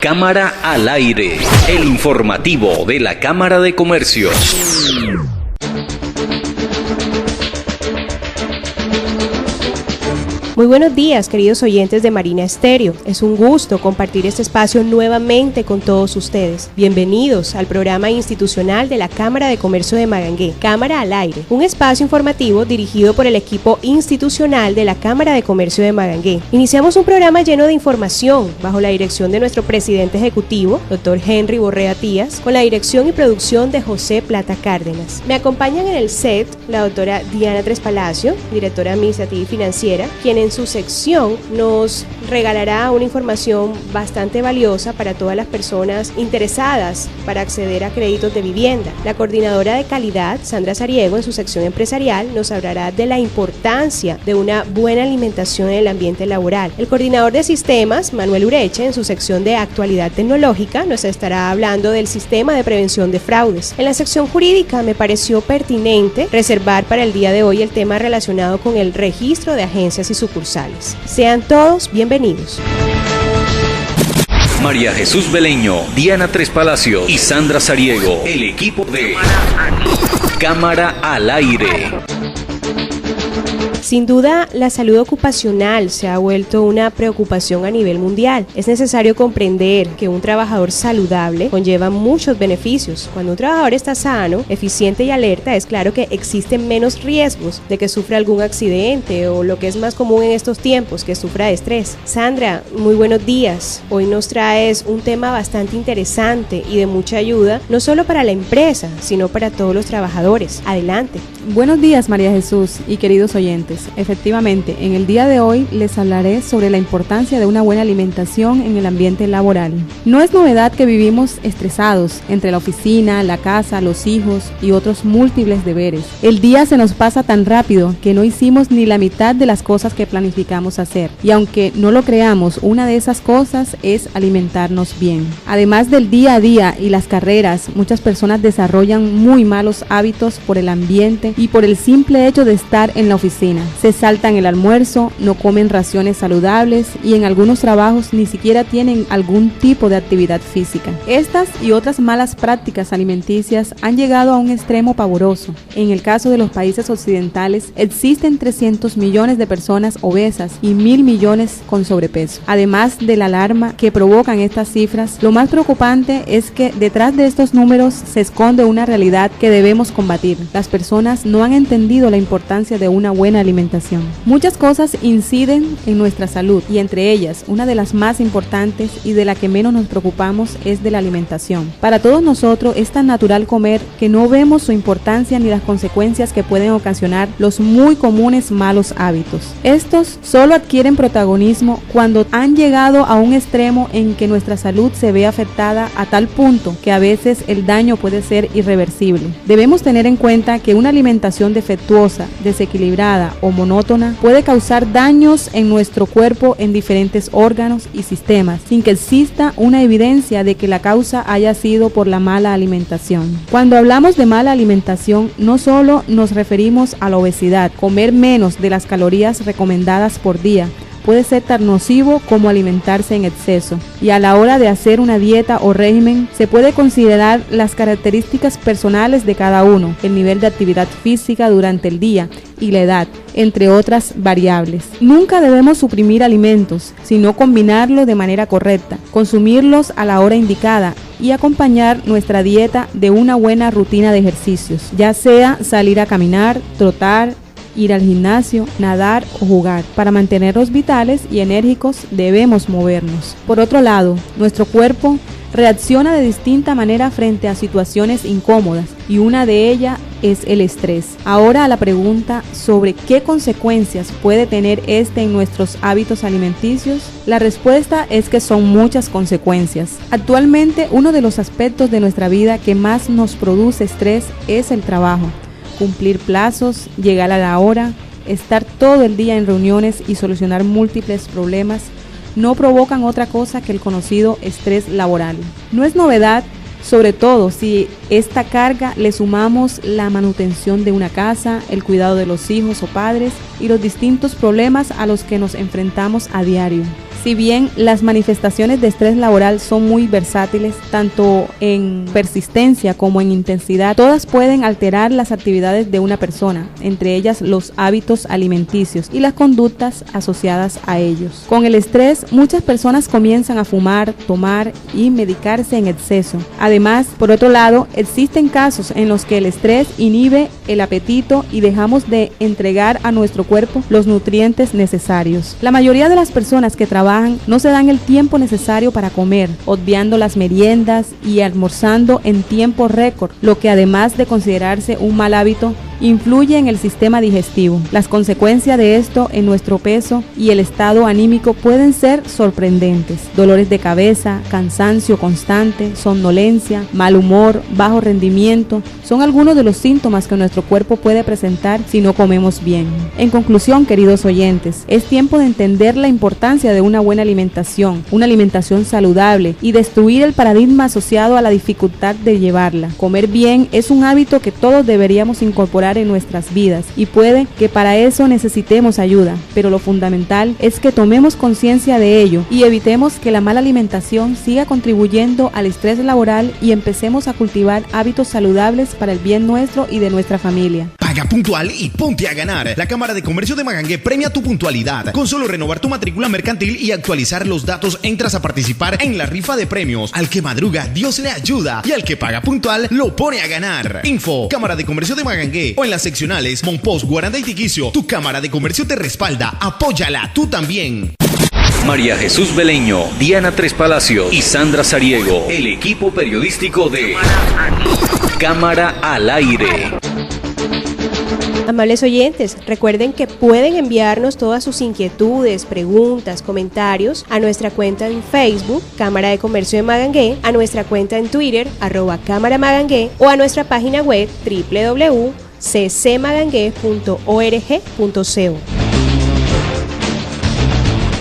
Cámara al aire, el informativo de la Cámara de Comercio. Muy buenos días, queridos oyentes de Marina Estéreo. Es un gusto compartir este espacio nuevamente con todos ustedes. Bienvenidos al programa institucional de la Cámara de Comercio de Magangué, Cámara al Aire, un espacio informativo dirigido por el equipo institucional de la Cámara de Comercio de Magangué. Iniciamos un programa lleno de información bajo la dirección de nuestro presidente ejecutivo, Dr. Henry Borrea Díaz, con la dirección y producción de José Plata Cárdenas. Me acompañan en el set la doctora Diana Tres Palacio, directora administrativa y financiera, quien en su sección nos regalará una información bastante valiosa para todas las personas interesadas para acceder a créditos de vivienda. La coordinadora de calidad, Sandra Sariego, en su sección empresarial, nos hablará de la importancia de una buena alimentación en el ambiente laboral. El coordinador de sistemas, Manuel Ureche, en su sección de actualidad tecnológica, nos estará hablando del sistema de prevención de fraudes. En la sección jurídica me pareció pertinente reservar para el día de hoy el tema relacionado con el registro de agencias y sucursales. Sean todos bienvenidos. María Jesús Beleño, Diana Tres Palacios y Sandra Sariego, el equipo de Cámara al Aire. Sin duda, la salud ocupacional se ha vuelto una preocupación a nivel mundial. Es necesario comprender que un trabajador saludable conlleva muchos beneficios. Cuando un trabajador está sano, eficiente y alerta, es claro que existen menos riesgos de que sufra algún accidente o, lo que es más común en estos tiempos, que sufra de estrés. Sandra, muy buenos días. Hoy nos traes un tema bastante interesante y de mucha ayuda, no solo para la empresa, sino para todos los trabajadores. Adelante. Buenos días, María Jesús y queridos oyentes. Efectivamente, en el día de hoy les hablaré sobre la importancia de una buena alimentación en el ambiente laboral. No es novedad que vivimos estresados entre la oficina, la casa, los hijos y otros múltiples deberes. El día se nos pasa tan rápido que no hicimos ni la mitad de las cosas que planificamos hacer. Y aunque no lo creamos, una de esas cosas es alimentarnos bien. Además del día a día y las carreras, muchas personas desarrollan muy malos hábitos por el ambiente y por el simple hecho de estar en la oficina. Se saltan el almuerzo, no comen raciones saludables y en algunos trabajos ni siquiera tienen algún tipo de actividad física. Estas y otras malas prácticas alimenticias han llegado a un extremo pavoroso. En el caso de los países occidentales, existen 300 millones de personas obesas y 1.000 millones con sobrepeso. Además de la alarma que provocan estas cifras, lo más preocupante es que detrás de estos números se esconde una realidad que debemos combatir. Las personas no han entendido la importancia de una buena alimentación. Muchas cosas inciden en nuestra salud y entre ellas, una de las más importantes y de la que menos nos preocupamos es de la alimentación. Para todos nosotros es tan natural comer que no vemos su importancia ni las consecuencias que pueden ocasionar los muy comunes malos hábitos. Estos solo adquieren protagonismo cuando han llegado a un extremo en que nuestra salud se ve afectada a tal punto que a veces el daño puede ser irreversible. Debemos tener en cuenta que una alimentación defectuosa, desequilibrada o monótona puede causar daños en nuestro cuerpo en diferentes órganos y sistemas, sin que exista una evidencia de que la causa haya sido por la mala alimentación. Cuando hablamos de mala alimentación, no solo nos referimos a la obesidad. Comer menos de las calorías recomendadas por día puede ser tan nocivo como alimentarse en exceso. Y a la hora de hacer una dieta o régimen, se puede considerar las características personales de cada uno, el nivel de actividad física durante el día y la edad, entre otras variables. Nunca debemos suprimir alimentos, sino combinarlos de manera correcta, consumirlos a la hora indicada y acompañar nuestra dieta de una buena rutina de ejercicios, ya sea salir a caminar, trotar, ir al gimnasio, nadar o jugar. Para mantenernos vitales y enérgicos debemos movernos. Por otro lado, nuestro cuerpo reacciona de distinta manera frente a situaciones incómodas y una de ellas es el estrés. Ahora a la pregunta sobre qué consecuencias puede tener este en nuestros hábitos alimenticios, la respuesta es que son muchas consecuencias. Actualmente uno de los aspectos de nuestra vida que más nos produce estrés es el trabajo. Cumplir plazos, llegar a la hora, estar todo el día en reuniones y solucionar múltiples problemas no provocan otra cosa que el conocido estrés laboral. No es novedad, sobre todo si esta carga le sumamos la manutención de una casa, el cuidado de los hijos o padres y los distintos problemas a los que nos enfrentamos a diario. Si bien las manifestaciones de estrés laboral son muy versátiles, tanto en persistencia como en intensidad, todas pueden alterar las actividades de una persona, entre ellas los hábitos alimenticios y las conductas asociadas a ellos. Con el estrés, muchas personas comienzan a fumar, tomar y medicarse en exceso. Además, por otro lado, existen casos en los que el estrés inhibe el apetito y dejamos de entregar a nuestro cuerpo los nutrientes necesarios. La mayoría de las personas que trabajan no se dan el tiempo necesario para comer, obviando las meriendas y almorzando en tiempo récord, lo que además de considerarse un mal hábito, influye en el sistema digestivo. Las consecuencias de esto en nuestro peso y el estado anímico pueden ser sorprendentes. Dolores de cabeza, cansancio constante, somnolencia, mal humor, bajo rendimiento, son algunos de los síntomas que nuestro cuerpo puede presentar si no comemos bien. En conclusión, queridos oyentes, es tiempo de entender la importancia de una buena alimentación, una alimentación saludable y destruir el paradigma asociado a la dificultad de llevarla. Comer bien es un hábito que todos deberíamos incorporar en nuestras vidas y puede que para eso necesitemos ayuda, pero lo fundamental es que tomemos conciencia de ello y evitemos que la mala alimentación siga contribuyendo al estrés laboral y empecemos a cultivar hábitos saludables para el bien nuestro y de nuestra familia. Paga puntual y ponte a ganar. La Cámara de Comercio de Magangué premia tu puntualidad. Con solo renovar tu matrícula mercantil y actualizar los datos, entras a participar en la rifa de premios. Al que madruga, Dios le ayuda, y al que paga puntual, lo pone a ganar. Info: Cámara de Comercio de Magangué, o en las seccionales Monpós, Guaranda y Tiquicio. Tu Cámara de Comercio te respalda. Apóyala tú también. María Jesús Beleño, Diana Tres Palacios y Sandra Sariego, el equipo periodístico de Cámara al Aire. Amables oyentes, recuerden que pueden enviarnos todas sus inquietudes, preguntas, comentarios a nuestra cuenta en Facebook, Cámara de Comercio de Magangué, a nuestra cuenta en Twitter, @Cámara Magangué, o a nuestra página web www.ccmagangue.org.co.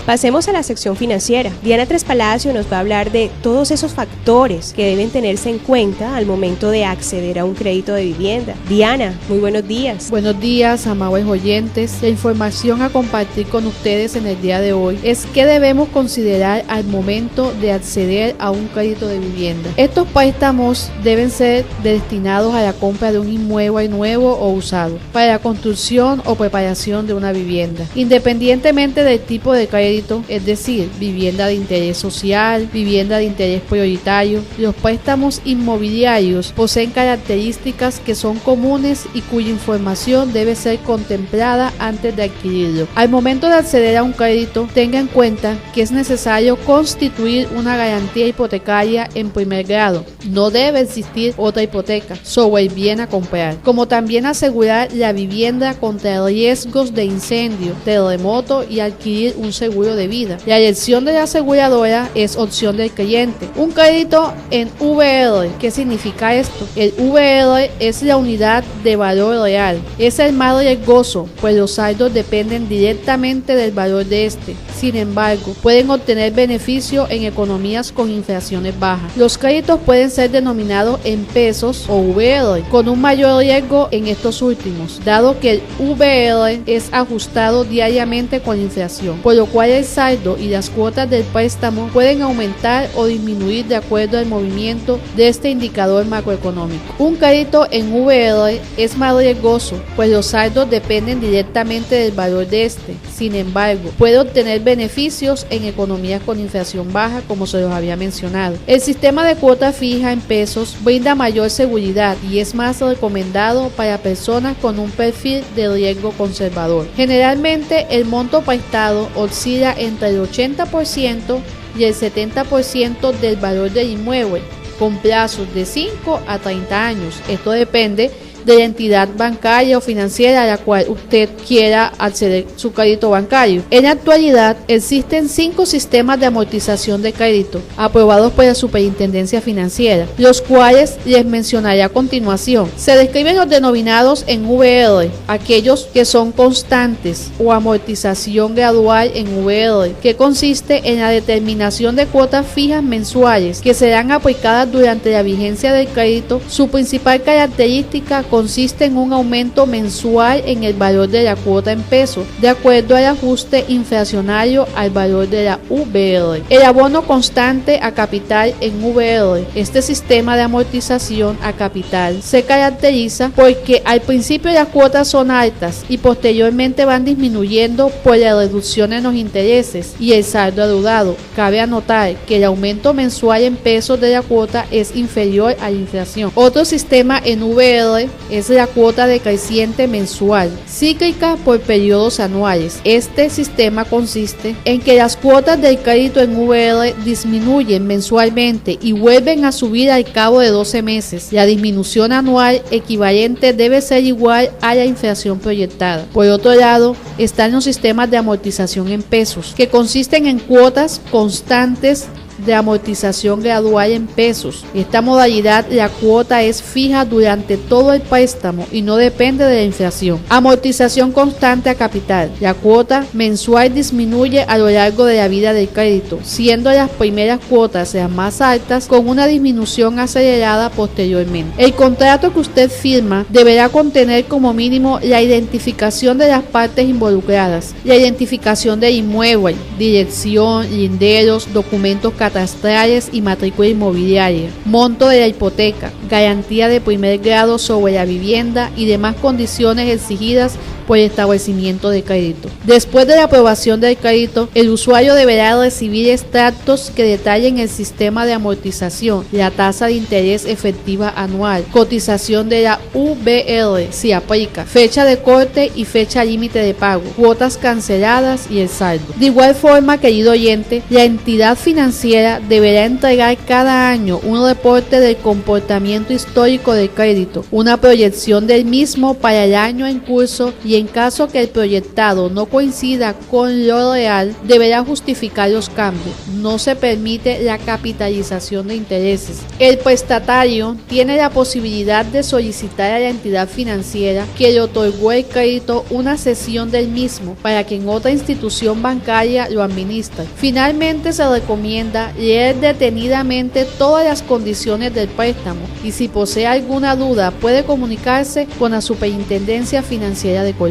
Pasemos a la sección financiera. Diana Tres Palacios nos va a hablar de todos esos factores que deben tenerse en cuenta al momento de acceder a un crédito de vivienda. Diana, muy buenos días. Buenos días, amables oyentes. La información a compartir con ustedes en el día de hoy es qué debemos considerar al momento de acceder a un crédito de vivienda. Estos préstamos deben ser destinados a la compra de un inmueble nuevo o usado, para la construcción o preparación de una vivienda, independientemente del tipo de crédito, es decir, vivienda de interés social, vivienda de interés prioritario. Los préstamos inmobiliarios poseen características que son comunes y cuya información debe ser contemplada antes de adquirirlo. Al momento de acceder a un crédito, tenga en cuenta que es necesario constituir una garantía hipotecaria en primer grado. No debe existir otra hipoteca sobre el bien a comprar, como también asegurar la vivienda contra riesgos de incendio, terremoto y adquirir un seguro de vida. La elección de la aseguradora es opción del cliente. Un crédito en VR. ¿Qué significa esto? El VR es la unidad de valor real. Es el más riesgoso, pues los saldos dependen directamente del valor de este. Sin embargo, pueden obtener beneficio en economías con inflaciones bajas. Los créditos pueden ser denominados en pesos o VR, con un mayor riesgo en estos últimos, dado que el VR es ajustado diariamente con la inflación, por lo cual el saldo y las cuotas del préstamo pueden aumentar o disminuir de acuerdo al movimiento de este indicador macroeconómico. Un crédito en VR es más riesgoso, pues los saldos dependen directamente del valor de este. Sin embargo, puede obtener beneficios en economías con inflación baja, como se los había mencionado. El sistema de cuota fija en pesos brinda mayor seguridad y es más recomendado para personas con un perfil de riesgo conservador. Generalmente, el monto prestado oscila entre el 80% y el 70% del valor del inmueble, con plazos de 5 a 30 años. Esto depende de la entidad bancaria o financiera a la cual usted quiera acceder su crédito bancario. En la actualidad existen 5 sistemas de amortización de crédito aprobados por la Superintendencia Financiera, los cuales les mencionaré a continuación. Se describen los denominados en VR, aquellos que son constantes, o amortización gradual en VR, que consiste en la determinación de cuotas fijas mensuales que serán aplicadas durante la vigencia del crédito. Su principal característica consiste en un aumento mensual en el valor de la cuota en pesos, de acuerdo al ajuste inflacionario al valor de la VL. El abono constante a capital en VL. Este sistema de amortización a capital se caracteriza porque al principio las cuotas son altas y posteriormente van disminuyendo por la reducción en los intereses y el saldo adeudado. Cabe anotar que el aumento mensual en pesos de la cuota es inferior a la inflación. Otro sistema en VL es la cuota decreciente mensual, cíclica por periodos anuales. Este sistema consiste en que las cuotas del crédito en VL disminuyen mensualmente y vuelven a subir al cabo de 12 meses. La disminución anual equivalente debe ser igual a la inflación proyectada. Por otro lado, están los sistemas de amortización en pesos, que consisten en cuotas constantes de amortización gradual en pesos. Esta modalidad, la cuota es fija durante todo el préstamo y no depende de la inflación. Amortización constante a capital. La cuota mensual disminuye a lo largo de la vida del crédito, siendo las primeras cuotas las más altas con una disminución acelerada posteriormente. El contrato que usted firma deberá contener como mínimo la identificación de las partes involucradas, la identificación del inmueble, dirección, linderos, documentos catastrales y matrícula inmobiliaria, monto de la hipoteca, garantía de primer grado sobre la vivienda y demás condiciones exigidas por el establecimiento de crédito. Después de la aprobación del crédito, el usuario deberá recibir extractos que detallen el sistema de amortización, la tasa de interés efectiva anual, cotización de la VL si aplica, fecha de corte y fecha límite de pago, cuotas canceladas y el saldo. De igual forma, querido oyente, la entidad financiera deberá entregar cada año un reporte del comportamiento histórico del crédito, una proyección del mismo para el año en curso y en caso que el proyectado no coincida con lo real, deberá justificar los cambios. No se permite la capitalización de intereses. El prestatario tiene la posibilidad de solicitar a la entidad financiera que le otorgó el crédito una cesión del mismo para que en otra institución bancaria lo administre. Finalmente, se recomienda leer detenidamente todas las condiciones del préstamo y si posee alguna duda puede comunicarse con la Superintendencia Financiera de Colombia.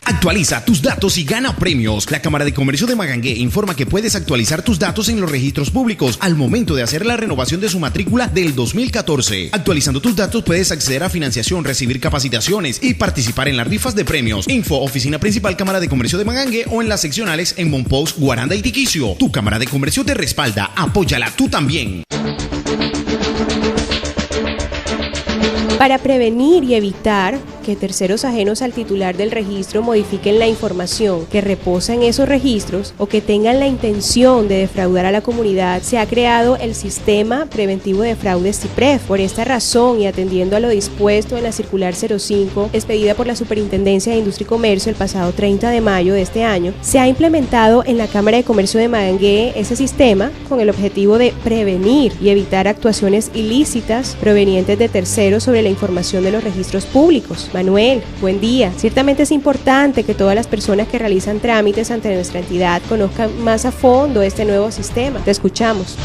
Actualiza tus datos y gana premios. La Cámara de Comercio de Magangué informa que puedes actualizar tus datos en los registros públicos al momento de hacer la renovación de su matrícula del 2014. Actualizando tus datos puedes acceder a financiación, recibir capacitaciones y participar en las rifas de premios. Info, Oficina Principal Cámara de Comercio de Magangué o en las seccionales en Monpós, Guaranda y Tiquicio. Tu Cámara de Comercio te respalda. Apóyala tú también. Para prevenir y evitar que terceros ajenos al titular del registro modifiquen la información que reposa en esos registros o que tengan la intención de defraudar a la comunidad, se ha creado el Sistema Preventivo de Fraudes CIPREF. Por esta razón y atendiendo a lo dispuesto en la circular 05, expedida por la Superintendencia de Industria y Comercio el pasado 30 de mayo de este año, se ha implementado en la Cámara de Comercio de Magangué ese sistema con el objetivo de prevenir y evitar actuaciones ilícitas provenientes de terceros sobre la información de los registros públicos. Manuel, buen día. Ciertamente es importante que todas las personas que realizan trámites ante nuestra entidad conozcan más a fondo este nuevo sistema. Te escuchamos.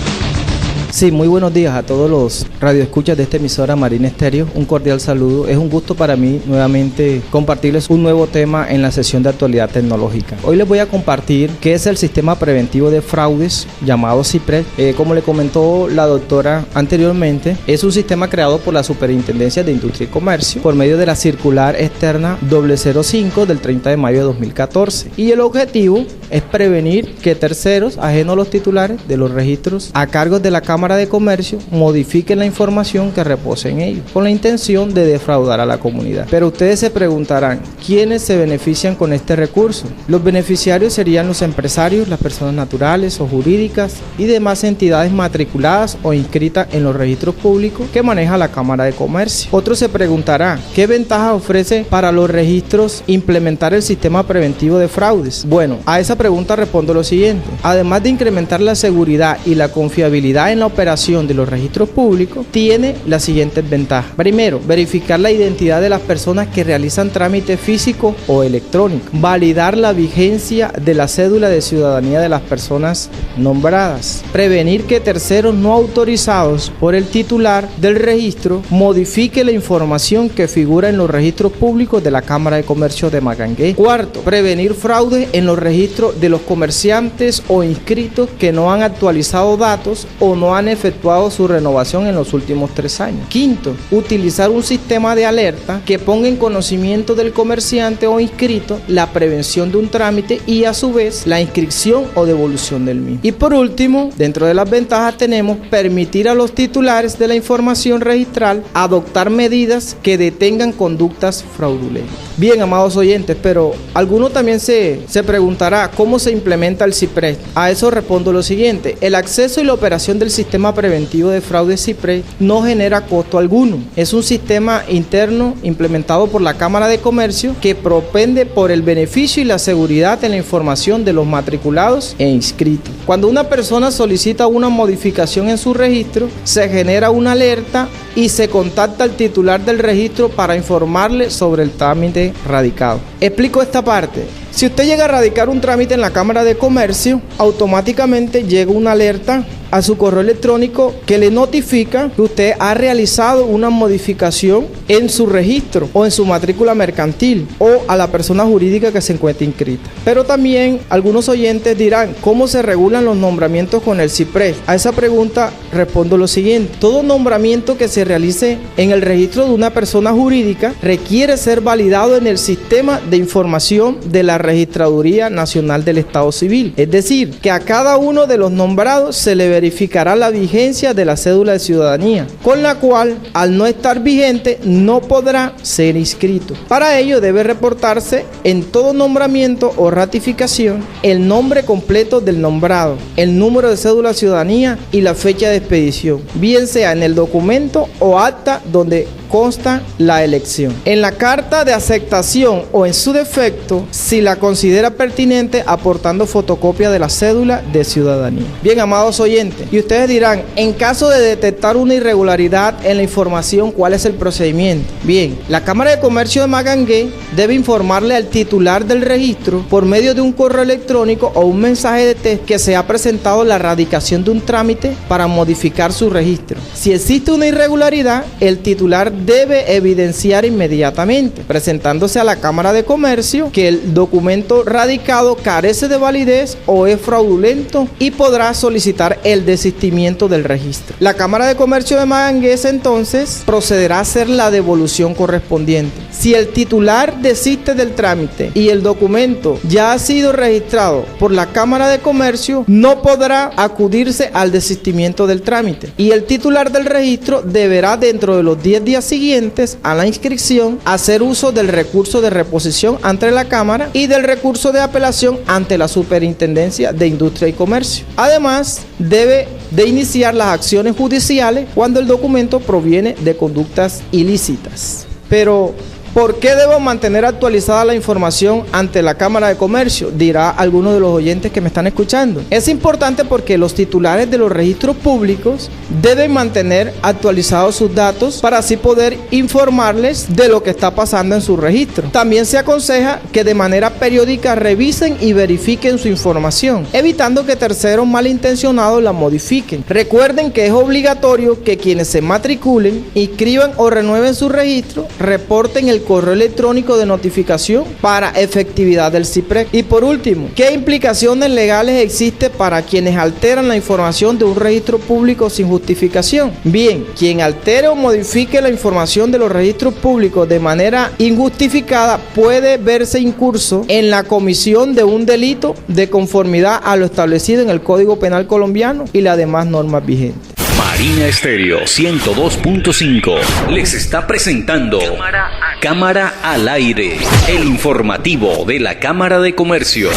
Sí, muy buenos días a todos los radioescuchas de esta emisora Marina Estéreo. Un cordial saludo. Es un gusto para mí nuevamente compartirles un nuevo tema en la sesión de actualidad tecnológica. Hoy les voy a compartir qué es el Sistema Preventivo de Fraudes llamado CIPREF. Como le comentó la doctora anteriormente, es un sistema creado por la Superintendencia de Industria y Comercio por medio de la circular externa 005 del 30 de mayo de 2014. Y el objetivo es prevenir que terceros, ajenos a los titulares de los registros a cargo de la Cámara de Comercio, modifiquen la información que reposa en ellos, con la intención de defraudar a la comunidad. Pero ustedes se preguntarán, ¿quiénes se benefician con este recurso? Los beneficiarios serían los empresarios, las personas naturales o jurídicas y demás entidades matriculadas o inscritas en los registros públicos que maneja la Cámara de Comercio. Otros se preguntarán, ¿qué ventajas ofrece para los registros implementar el sistema preventivo de fraudes? Bueno, a esa pregunta respondo lo siguiente. Además de incrementar la seguridad y la confiabilidad en la operación de los registros públicos tiene las siguientes ventajas. Primero, verificar la identidad de las personas que realizan trámites físicos o electrónicos. Validar la vigencia de la cédula de ciudadanía de las personas nombradas. Prevenir que terceros no autorizados por el titular del registro modifique la información que figura en los registros públicos de la Cámara de Comercio de Magangué. Cuarto, prevenir fraudes en los registros de los comerciantes o inscritos que no han actualizado datos o no han efectuado su renovación en los últimos 3 años. Quinto, utilizar un sistema de alerta que ponga en conocimiento del comerciante o inscrito la prevención de un trámite y a su vez la inscripción o devolución del mismo. Y por último, dentro de las ventajas tenemos permitir a los titulares de la información registral adoptar medidas que detengan conductas fraudulentas. Bien, amados oyentes, pero alguno también se preguntará cómo se implementa el CIPRES. A eso respondo lo siguiente: el acceso y la operación del sistema preventivo de fraude CIPRES no genera costo alguno. Es un sistema interno implementado por la Cámara de Comercio que propende por el beneficio y la seguridad en la información de los matriculados e inscritos. Cuando una persona solicita una modificación en su registro, se genera una alerta y se contacta al titular del registro para informarle sobre el trámite radicado. Explico esta parte. Si usted llega a radicar un trámite en la Cámara de Comercio, automáticamente llega una alerta a su correo electrónico que le notifica que usted ha realizado una modificación en su registro o en su matrícula mercantil o a la persona jurídica que se encuentre inscrita. Pero también algunos oyentes dirán, ¿cómo se regulan los nombramientos con el CIPRES? A esa pregunta respondo lo siguiente: todo nombramiento que se realice en el registro de una persona jurídica requiere ser validado en el sistema de información de la Registraduría Nacional del Estado Civil. Es decir, que a cada uno de los nombrados se le verificará la vigencia de la cédula de ciudadanía, con la cual, al no estar vigente, no podrá ser inscrito. Para ello debe reportarse en todo nombramiento o ratificación el nombre completo del nombrado, el número de cédula de ciudadanía y la fecha de expedición, bien sea en el documento o acta donde consta la elección, en la carta de aceptación o en su defecto, si la considera pertinente, aportando fotocopia de la cédula de ciudadanía. Bien, amados oyentes, y ustedes dirán, en caso de detectar una irregularidad en la información, ¿cuál es el procedimiento? Bien, la Cámara de Comercio de Magangué debe informarle al titular del registro por medio de un correo electrónico o un mensaje de texto que se ha presentado la radicación de un trámite para modificar su registro. Si existe una irregularidad, el titular debe evidenciar inmediatamente, presentándose a la Cámara de Comercio, que el documento radicado carece de validez o es fraudulento y podrá solicitar el desistimiento del registro. La Cámara de Comercio de Magangué entonces procederá a hacer la devolución correspondiente. Si el titular desiste del trámite y el documento ya ha sido registrado por la Cámara de Comercio, no podrá acudirse al desistimiento del trámite y el titular del registro deberá, dentro de los 10 días siguientes a la inscripción, hacer uso del recurso de reposición ante la Cámara y del recurso de apelación ante la Superintendencia de Industria y Comercio. Además, debe de iniciar las acciones judiciales cuando el documento proviene de conductas ilícitas. Pero ¿por qué debo mantener actualizada la información ante la Cámara de Comercio?, dirá alguno de los oyentes que me están escuchando. Es importante porque los titulares de los registros públicos deben mantener actualizados sus datos para así poder informarles de lo que está pasando en su registro. También se aconseja que de manera periódica revisen y verifiquen su información, evitando que terceros malintencionados la modifiquen. Recuerden que es obligatorio que quienes se matriculen, inscriban o renueven su registro, reporten el correo electrónico de notificación para efectividad del CIPRES. Y por último, ¿qué implicaciones legales existe para quienes alteran la información de un registro público sin justificación? Bien, quien altere o modifique la información de los registros públicos de manera injustificada puede verse incurso en la comisión de un delito de conformidad a lo establecido en el Código Penal colombiano y las demás normas vigentes. Marina Estéreo 102.5 les está presentando Cámara al Aire, el informativo de la Cámara de Comercio.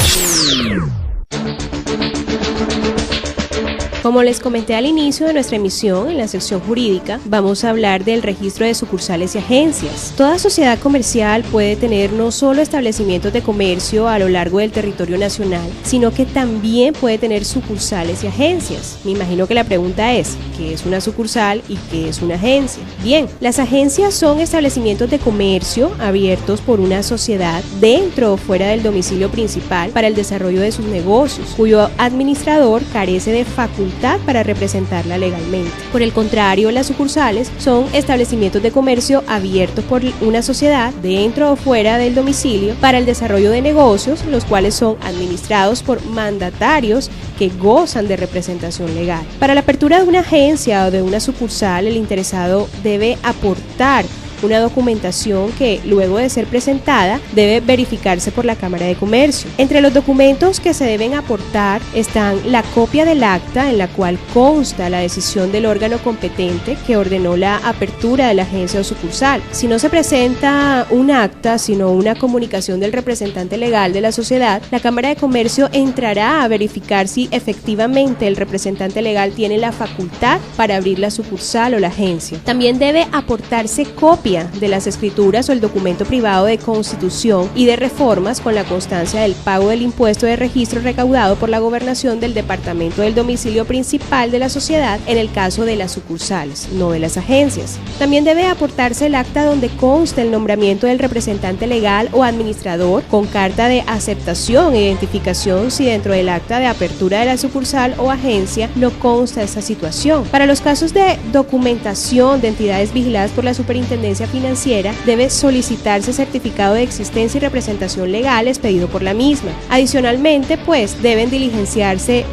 Como les comenté al inicio de nuestra emisión, en la sección jurídica, vamos a hablar del registro de sucursales y agencias. Toda sociedad comercial puede tener no solo establecimientos de comercio a lo largo del territorio nacional, sino que también puede tener sucursales y agencias. Me imagino que la pregunta es, ¿qué es una sucursal y qué es una agencia? Bien, las agencias son establecimientos de comercio abiertos por una sociedad dentro o fuera del domicilio principal para el desarrollo de sus negocios, cuyo administrador carece de facultad para representarla legalmente. Por el contrario, las sucursales son establecimientos de comercio abiertos por una sociedad dentro o fuera del domicilio para el desarrollo de negocios, los cuales son administrados por mandatarios que gozan de representación legal. Para la apertura de una agencia o de una sucursal, el interesado debe aportar una documentación que, luego de ser presentada, debe verificarse por la Cámara de Comercio. Entre los documentos que se deben aportar están la copia del acta en la cual consta la decisión del órgano competente que ordenó la apertura de la agencia o sucursal. Si no se presenta un acta, sino una comunicación del representante legal de la sociedad, la Cámara de Comercio entrará a verificar si efectivamente el representante legal tiene la facultad para abrir la sucursal o la agencia. También debe aportarse copia de las escrituras o el documento privado de constitución y de reformas con la constancia del pago del impuesto de registro recaudado por la gobernación del departamento del domicilio principal de la sociedad en el caso de las sucursales, no de las agencias. También debe aportarse el acta donde consta el nombramiento del representante legal o administrador con carta de aceptación e identificación si dentro del acta de apertura de la sucursal o agencia no consta esa situación. Para los casos de documentación de entidades vigiladas por la Superintendencia Financiera, debe solicitarse certificado de existencia y representación legal expedido por la misma. Adicionalmente, deben diligenciarse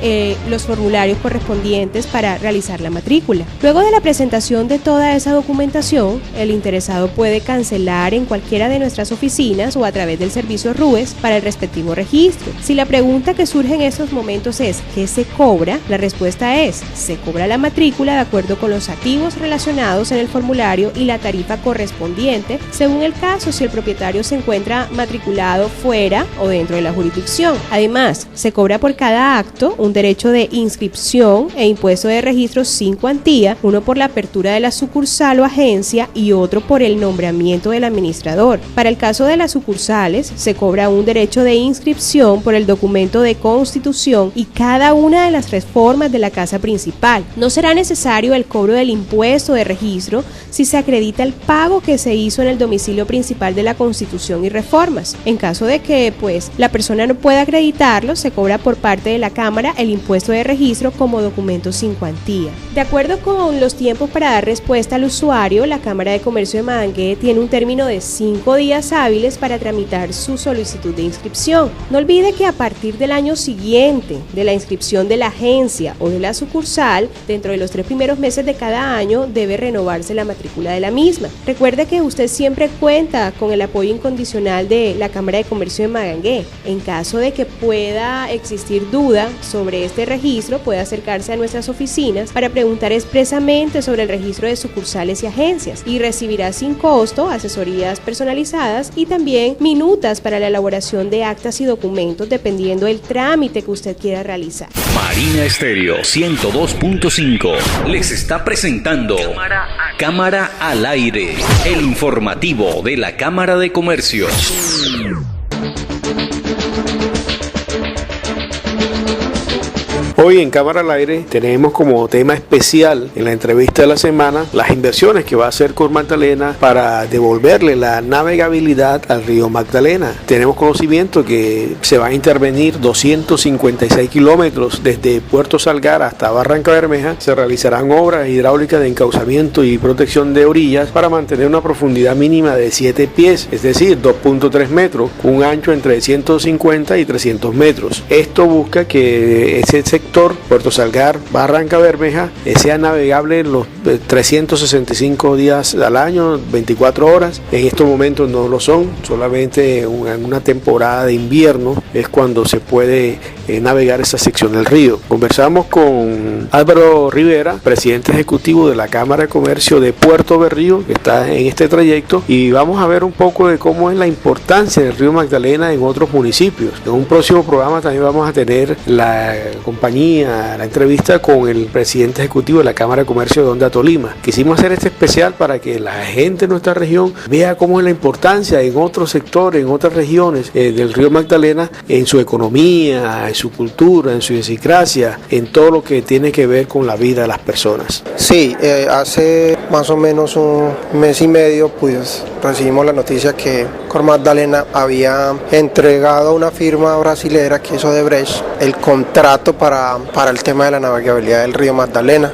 los formularios correspondientes para realizar la matrícula. Luego de la presentación de toda esa documentación, el interesado puede cancelar en cualquiera de nuestras oficinas o a través del servicio RUES para el respectivo registro. Si la pregunta que surge en estos momentos es ¿qué se cobra?, la respuesta es: se cobra la matrícula de acuerdo con los activos relacionados en el formulario y la tarifa correspondiente, según el caso si el propietario se encuentra matriculado fuera o dentro de la jurisdicción. Además, se cobra por cada acto un derecho de inscripción e impuesto de registro sin cuantía, uno por la apertura de la sucursal o agencia y otro por el nombramiento del administrador. Para el caso de las sucursales, se cobra un derecho de inscripción por el documento de constitución y cada una de las reformas de la casa principal. No será necesario el cobro del impuesto de registro si se acredita el pago que se hizo en el domicilio principal de la Constitución y reformas. En caso de que la persona no pueda acreditarlo, se cobra por parte de la Cámara el impuesto de registro como documento sin cuantía. De acuerdo con los tiempos para dar respuesta al usuario, la Cámara de Comercio de Magangué tiene un término de 5 días hábiles para tramitar su solicitud de inscripción. No olvide que a partir del año siguiente de la inscripción de la agencia o de la sucursal, dentro de los 3 primeros meses de cada año, debe renovarse la matrícula de la misma. Recuerde que usted siempre cuenta con el apoyo incondicional de la Cámara de Comercio de Magangué. En caso de que pueda existir duda sobre este registro, puede acercarse a nuestras oficinas para preguntar expresamente sobre el registro de sucursales y agencias y recibirá sin costo asesorías personalizadas y también minutas para la elaboración de actas y documentos dependiendo del trámite que usted quiera realizar. Marina Estéreo 102.5 les está presentando Cámara al Aire, el informativo de la Cámara de Comercio. Hoy en Cámara al Aire tenemos como tema especial en la entrevista de la semana las inversiones que va a hacer Cor Magdalena para devolverle la navegabilidad al río Magdalena. Tenemos conocimiento que se va a intervenir 256 kilómetros desde Puerto Salgar hasta Barranca Bermeja. Se realizarán obras hidráulicas de encauzamiento y protección de orillas para mantener una profundidad mínima de 7 pies, es decir, 2.3 metros, con un ancho entre 150 y 300 metros. Esto busca que ese sector Puerto Salgar, Barranca Bermeja, sea navegable los 365 días al año, 24 horas. En estos momentos no lo son, solamente en una temporada de invierno es cuando se puede navegar esa sección del río. Conversamos con Álvaro Rivera, presidente ejecutivo de la Cámara de Comercio de Puerto Berrío, que está en este trayecto, y vamos a ver un poco de cómo es la importancia del río Magdalena en otros municipios. En un próximo programa también vamos a tener la compañía cercanía, la entrevista con el presidente ejecutivo de la Cámara de Comercio de Honda Tolima. Quisimos hacer este especial para que la gente de nuestra región vea cómo es la importancia en otros sectores, en otras regiones del río Magdalena, en su economía, en su cultura, en su idiosincrasia, en todo lo que tiene que ver con la vida de las personas. Sí, hace más o menos un mes y medio pues recibimos la noticia que Cor Magdalena había entregado a una firma brasilera que es Odebrecht el contrato para el tema de la navegabilidad del río Magdalena,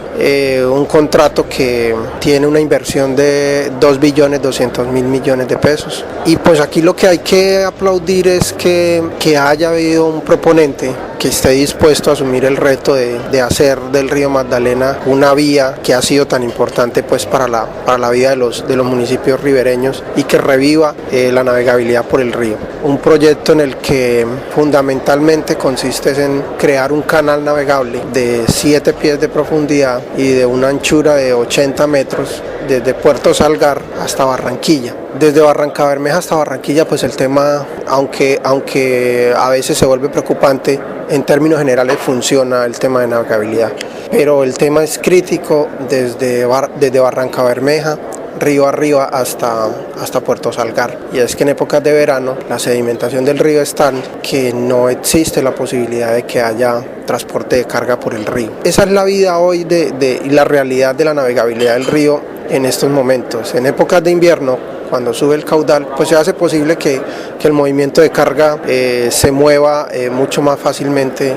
un contrato que tiene una inversión de 2.200.000 millones de pesos. Y pues aquí lo que hay que aplaudir es que haya habido un proponente que esté dispuesto a asumir el reto de hacer del río Magdalena una vía que ha sido tan importante pues para la vida de los municipios ribereños y que reviva la navegabilidad por el río. Un proyecto en el que fundamentalmente consiste en crear un canal navegable de 7 pies de profundidad y de una anchura de 80 metros desde Puerto Salgar hasta Barranquilla. Desde Barrancabermeja hasta Barranquilla, pues el tema, aunque a veces se vuelve preocupante, en términos generales funciona el tema de navegabilidad. Pero el tema es crítico desde Barrancabermeja, río arriba hasta Puerto Salgar. Y es que en épocas de verano la sedimentación del río es tal que no existe la posibilidad de que haya transporte de carga por el río. Esa es la vida hoy y la realidad de la navegabilidad del río en estos momentos. En épocas de invierno, cuando sube el caudal, pues se hace posible que el movimiento de carga se mueva mucho más fácilmente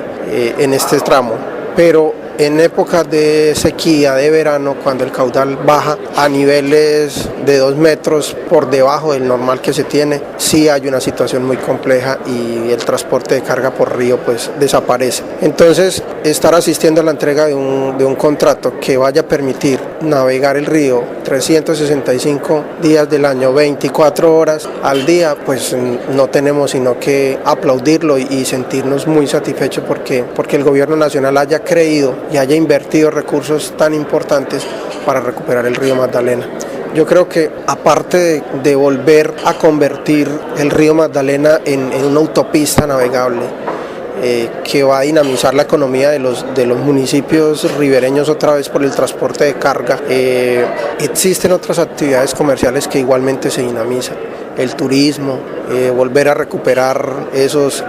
en este tramo. Pero en épocas de sequía, de verano, cuando el caudal baja a niveles de 2 metros por debajo del normal que se tiene, sí hay una situación muy compleja y el transporte de carga por río pues desaparece. Entonces, estar asistiendo a la entrega de un contrato que vaya a permitir navegar el río 365 días del año, 24 horas al día, pues no tenemos sino que aplaudirlo y sentirnos muy satisfechos porque el gobierno nacional haya creído y haya invertido recursos tan importantes para recuperar el río Magdalena. Yo creo que aparte de volver a convertir el río Magdalena en una autopista navegable, que va a dinamizar la economía de los municipios ribereños otra vez por el transporte de carga, existen otras actividades comerciales que igualmente se dinamizan. El turismo, volver a recuperar esos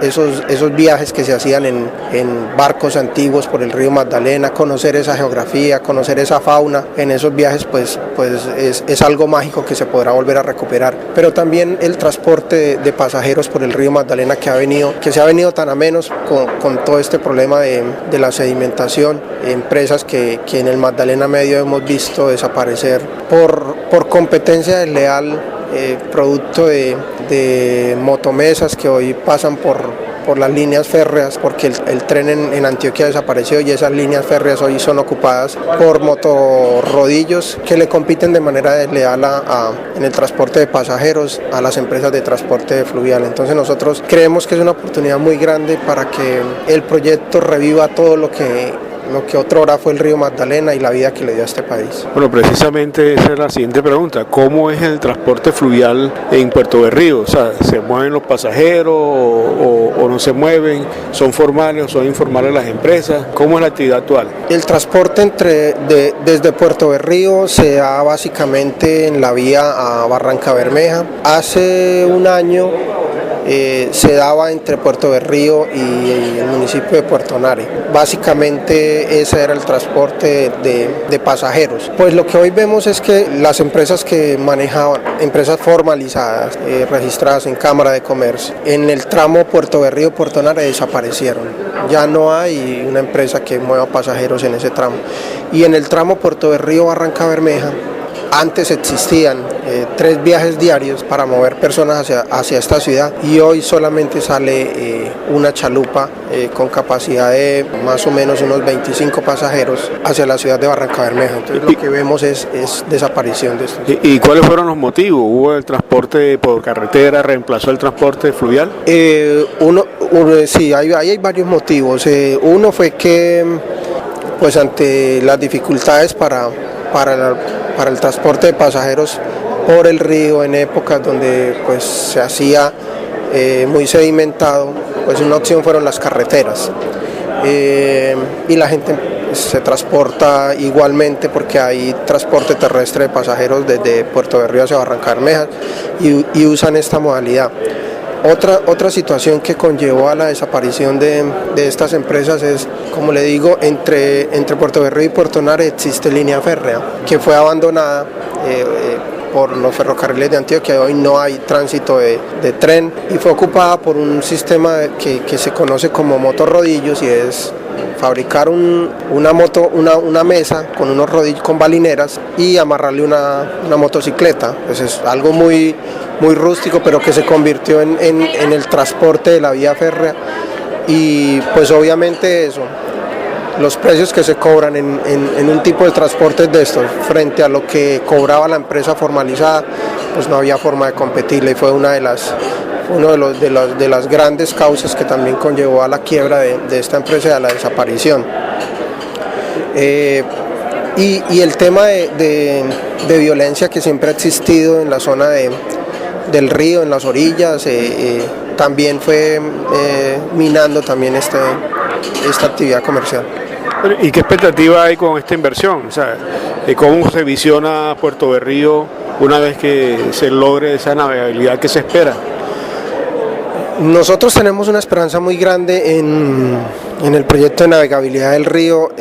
viajes que se hacían en barcos antiguos por el río Magdalena, conocer esa geografía, conocer esa fauna, en esos viajes pues es algo mágico que se podrá volver a recuperar. Pero también el transporte de pasajeros por el río Magdalena que se ha venido tan a menos con todo este problema de la sedimentación, empresas que en el Magdalena Medio hemos visto desaparecer por competencia desleal, producto de motomesas que hoy pasan por las líneas férreas, porque el tren en Antioquia desapareció y esas líneas férreas hoy son ocupadas por motorrodillos que le compiten de manera desleal en el transporte de pasajeros a las empresas de transporte fluvial. Entonces nosotros creemos que es una oportunidad muy grande para que el proyecto reviva todo lo que otrora fue el río Magdalena y la vida que le dio a este país. Bueno, precisamente esa es la siguiente pregunta. ¿Cómo es el transporte fluvial en Puerto Berrío? O sea, ¿se mueven los pasajeros o no se mueven? ¿Son formales o son informales las empresas? ¿Cómo es la actividad actual? El transporte desde Puerto Berrío se da básicamente en la vía a Barrancabermeja. Hace un año se daba entre Puerto Berrío y el municipio de Puerto Nare. Básicamente ese era el transporte de pasajeros. Pues lo que hoy vemos es que las empresas que manejaban, empresas formalizadas, registradas en Cámara de Comercio, en el tramo Puerto Berrío-Puerto Nare desaparecieron. Ya no hay una empresa que mueva pasajeros en ese tramo. Y en el tramo Puerto Berrío-Barrancabermeja, antes existían 3 viajes diarios para mover personas hacia esta ciudad y hoy solamente sale una chalupa con capacidad de más o menos unos 25 pasajeros hacia la ciudad de Barrancabermeja. Entonces lo que vemos es desaparición de esto. ¿Y cuáles fueron los motivos? ¿Hubo el transporte por carretera, reemplazó el transporte fluvial? Sí, hay varios motivos. Uno fue que pues ante las dificultades para el transporte de pasajeros por el río en épocas donde pues se hacía muy sedimentado, pues una opción fueron las carreteras. y la gente se transporta igualmente porque hay transporte terrestre de pasajeros desde Puerto Berrío hacia Barranca Bermeja y usan esta modalidad. Otra situación que conllevó a la desaparición de estas empresas es, como le digo, entre Puerto Berrío y Puerto Nare existe línea férrea que fue abandonada por los ferrocarriles de Antioquia. Hoy no hay tránsito de tren y fue ocupada por un sistema que se conoce como motorrodillos, y es fabricar una mesa con unos rodillos con balineras y amarrarle una motocicleta. Pues es algo muy rústico, pero que se convirtió en el transporte de la vía férrea, y pues obviamente eso, los precios que se cobran en un tipo de transportes de estos frente a lo que cobraba la empresa formalizada, pues no había forma de competirle, y fue una de las grandes causas que también conllevó a la quiebra de esta empresa y a la desaparición. Y el tema de violencia que siempre ha existido en la zona del río, en las orillas, también fue minando también esta actividad comercial. ¿Y qué expectativa hay con esta inversión? O sea, ¿cómo se visiona Puerto Berrío una vez que se logre esa navegabilidad que se espera? Nosotros tenemos una esperanza muy grande en el proyecto de navegabilidad del río,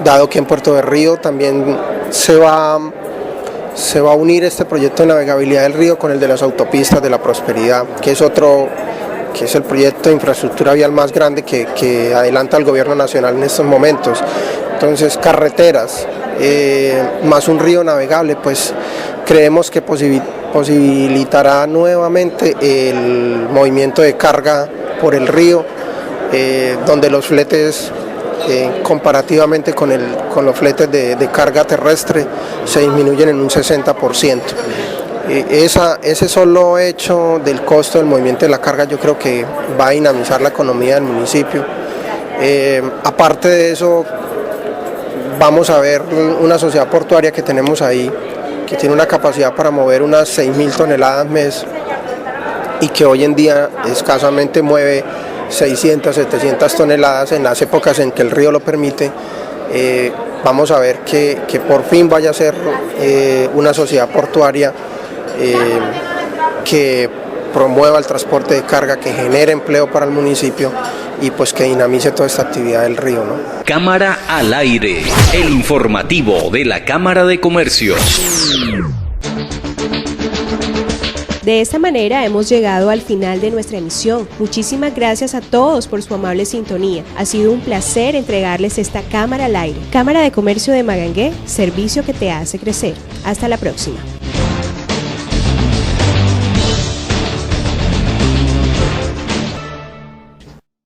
dado que en Puerto Berrío también se va a unir este proyecto de navegabilidad del río con el de las autopistas de la Prosperidad, que es el proyecto de infraestructura vial más grande que adelanta el gobierno nacional en estos momentos. Entonces, carreteras más un río navegable, pues creemos que posibilitará nuevamente el movimiento de carga por el río, donde los fletes comparativamente con los fletes de carga terrestre se disminuyen en un 60%. Ese solo hecho del costo del movimiento de la carga yo creo que va a dinamizar la economía del municipio. Aparte de eso, vamos a ver una sociedad portuaria que tenemos ahí, que tiene una capacidad para mover unas 6.000 toneladas mes, y que hoy en día escasamente mueve 600, 700 toneladas en las épocas en que el río lo permite. Vamos a ver que por fin vaya a ser una sociedad portuaria que promueva el transporte de carga, que genere empleo para el municipio y pues que dinamice toda esta actividad del río, ¿no? Cámara al aire, el informativo de la Cámara de Comercio. De esta manera hemos llegado al final de nuestra emisión. Muchísimas gracias a todos por su amable sintonía. Ha sido un placer entregarles esta Cámara al aire. Cámara de Comercio de Magangué, servicio que te hace crecer. Hasta la próxima.